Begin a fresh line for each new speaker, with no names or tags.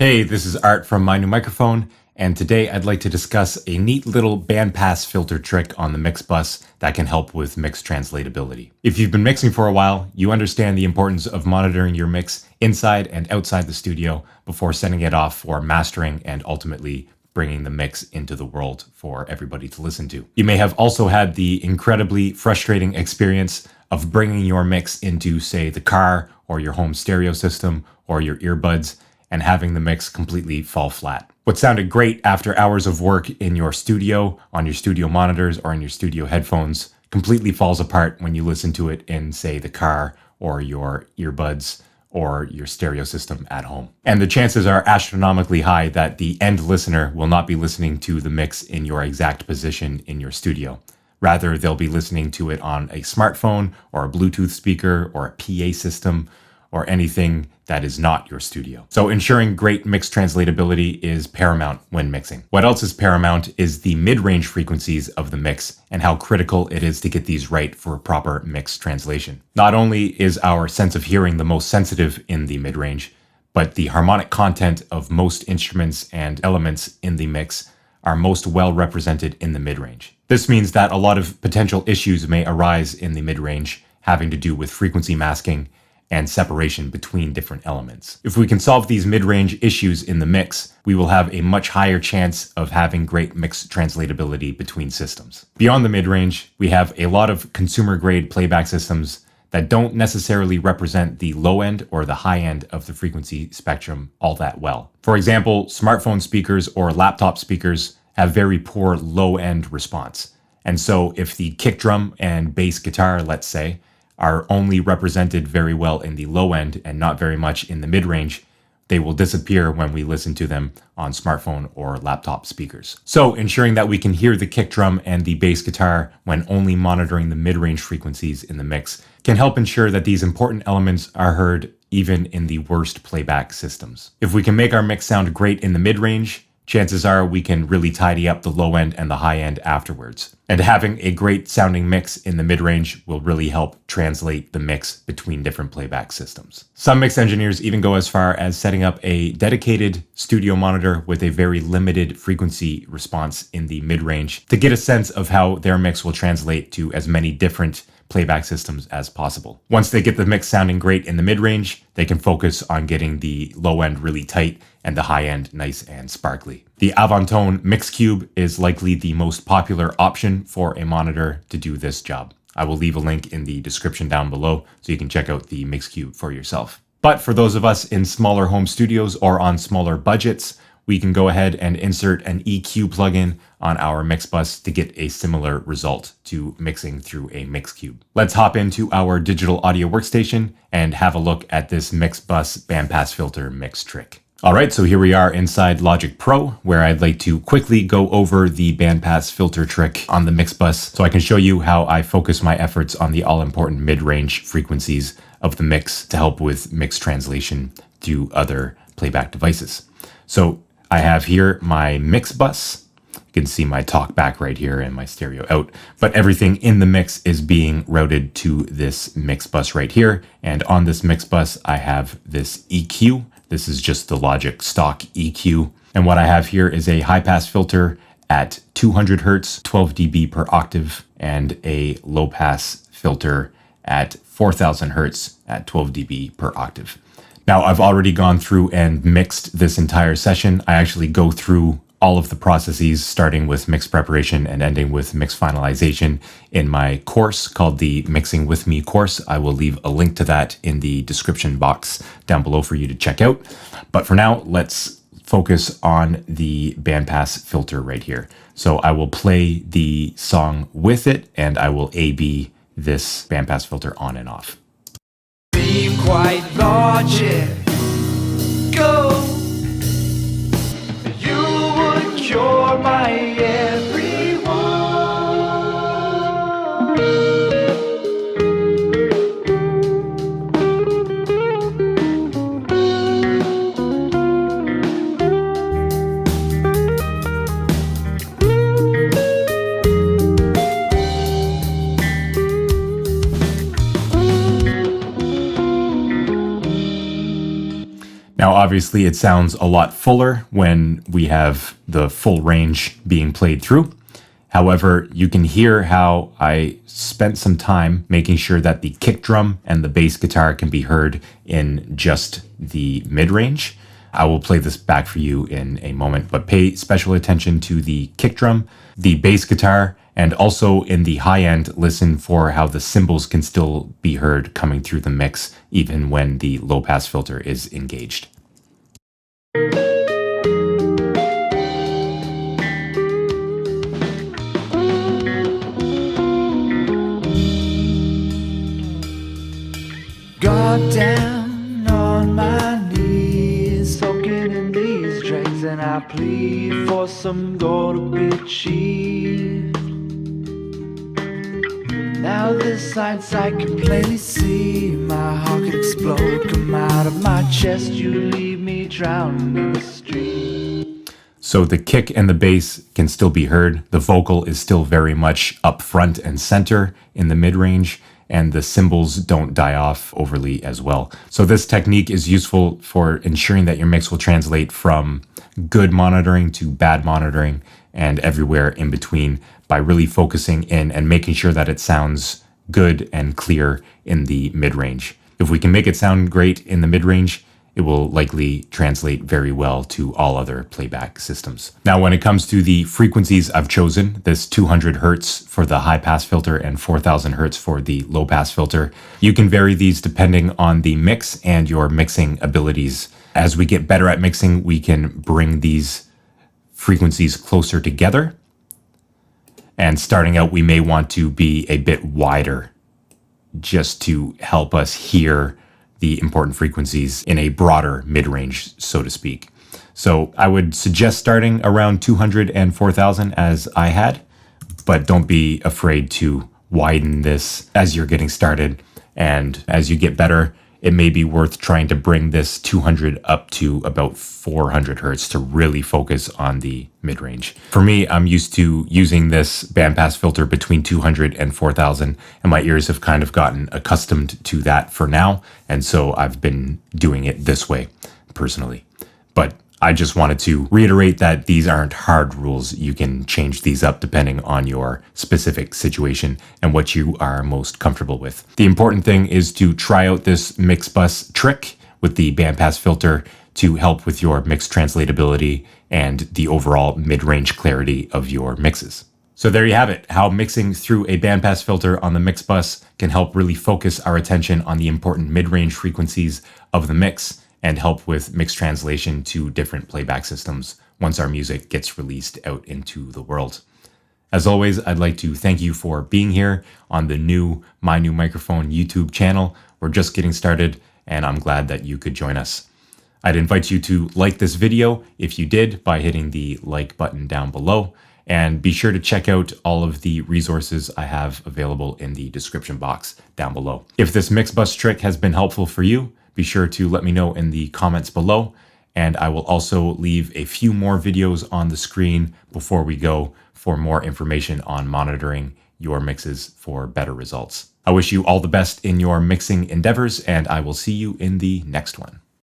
Hey, this is Art from My New Microphone, and today I'd like to discuss a neat little bandpass filter trick on the mix bus that can help with mix translatability. If you've been mixing for a while, you understand the importance of monitoring your mix inside and outside the studio before sending it off for mastering and ultimately bringing the mix into the world for everybody to listen to. You may have also had the incredibly frustrating experience of bringing your mix into, say, the car or your home stereo system or your earbuds and having the mix completely fall flat. What sounded great after hours of work in your studio, on your studio monitors or in your studio headphones, completely falls apart when you listen to it in, say, the car or your earbuds or your stereo system at home. And the chances are astronomically high that the end listener will not be listening to the mix in your exact position in your studio. Rather, they'll be listening to it on a smartphone or a Bluetooth speaker or a PA system or anything that is not your studio. So ensuring great mix translatability is paramount when mixing. What else is paramount is the mid-range frequencies of the mix and how critical it is to get these right for proper mix translation. Not only is our sense of hearing the most sensitive in the mid-range, but the harmonic content of most instruments and elements in the mix are most well represented in the mid-range. This means that a lot of potential issues may arise in the mid-range having to do with frequency masking and separation between different elements. If we can solve these mid-range issues in the mix, we will have a much higher chance of having great mix translatability between systems. Beyond the mid-range, we have a lot of consumer-grade playback systems that don't necessarily represent the low end or the high end of the frequency spectrum all that well. For example, smartphone speakers or laptop speakers have very poor low-end response. And so if the kick drum and bass guitar, let's say, are only represented very well in the low end and not very much in the mid-range, they will disappear when we listen to them on smartphone or laptop speakers. So ensuring that we can hear the kick drum and the bass guitar when only monitoring the mid-range frequencies in the mix can help ensure that these important elements are heard even in the worst playback systems. If we can make our mix sound great in the mid-range, chances are we can really tidy up the low end and the high end afterwards. And having a great sounding mix in the mid-range will really help translate the mix between different playback systems. Some mix engineers even go as far as setting up a dedicated studio monitor with a very limited frequency response in the mid-range to get a sense of how their mix will translate to as many different playback systems as possible. Once they get the mix sounding great in the mid-range, they can focus on getting the low end really tight and the high end nice and sparkly. The Avantone Mix Cube is likely the most popular option for a monitor to do this job. I will leave a link in the description down below so you can check out the Mix Cube for yourself. But for those of us in smaller home studios or on smaller budgets, we can go ahead and insert an EQ plugin on our mix bus to get a similar result to mixing through a mix cube. Let's hop into our digital audio workstation and have a look at this mix bus bandpass filter mix trick. All right, so here we are inside Logic Pro, where I'd like to quickly go over the bandpass filter trick on the mix bus so I can show you how I focus my efforts on the all-important mid-range frequencies of the mix to help with mix translation to other playback devices. So I have here my mix bus. You can see my talk back right here and my stereo out, but everything in the mix is being routed to this mix bus right here. And on this mix bus, I have this EQ. This is just the Logic stock EQ. And what I have here is a high pass filter at 200 Hertz, 12 dB per octave, and a low pass filter at 4000 Hertz at 12 dB per octave. Now, I've already gone through and mixed this entire session. I actually go through all of the processes, starting with mix preparation and ending with mix finalization in my course called the Mixing With Me course. I will leave a link to that in the description box down below for you to check out. But for now, let's focus on the bandpass filter right here. So I will play the song with it and I will A/B this bandpass filter on and off.
Be quite logic, go. You would cure my everyone.
Now, obviously it sounds a lot fuller when we have the full range being played through. However, you can hear how I spent some time making sure that the kick drum and the bass guitar can be heard in just the mid-range. I will play this back for you in a moment, but pay special attention to the kick drum, the bass guitar, and also in the high end, listen for how the cymbals can still be heard coming through the mix, even when the low pass filter is engaged.
Got down on my knees, soaking in these drinks, and I plead for some gold to be achieved. Now this sights I can plainly see, my heart could explode, come out of my chest, you leave me drowning in the street.
So the kick and the bass can still be heard. The vocal is still very much up front and center in the mid-range, and the cymbals don't die off overly as well. So this technique is useful for ensuring that your mix will translate from good monitoring to bad monitoring and everywhere in between by really focusing in and making sure that it sounds good and clear in the mid-range. If we can make it sound great in the mid-range, it will likely translate very well to all other playback systems. Now, when it comes to the frequencies I've chosen, this 200 Hertz for the high pass filter and 4000 Hertz for the low pass filter, you can vary these depending on the mix and your mixing abilities. As we get better at mixing, we can bring these frequencies closer together. And starting out, we may want to be a bit wider just to help us hear the important frequencies in a broader mid-range, so to speak. So I would suggest starting around 200 and 4000 as I had, but don't be afraid to widen this as you're getting started. And as you get better, it may be worth trying to bring this 200 up to about 400 Hertz to really focus on the mid-range. For me, I'm used to using this bandpass filter between 200 and 4000, and my ears have kind of gotten accustomed to that for now, and so I've been doing it this way, personally. But I just wanted to reiterate that these aren't hard rules. You can change these up depending on your specific situation and what you are most comfortable with. The important thing is to try out this mix bus trick with the bandpass filter to help with your mix translatability and the overall mid-range clarity of your mixes. So there you have it, how mixing through a bandpass filter on the mix bus can help really focus our attention on the important mid-range frequencies of the mix and help with mix translation to different playback systems once our music gets released out into the world. As always, I'd like to thank you for being here on the new My New Microphone YouTube channel. We're just getting started, and I'm glad that you could join us. I'd invite you to like this video if you did by hitting the like button down below, and be sure to check out all of the resources I have available in the description box down below. If this mix bus trick has been helpful for you, be sure to let me know in the comments below, and I will also leave a few more videos on the screen before we go for more information on monitoring your mixes for better results. I wish you all the best in your mixing endeavors, and I will see you in the next one.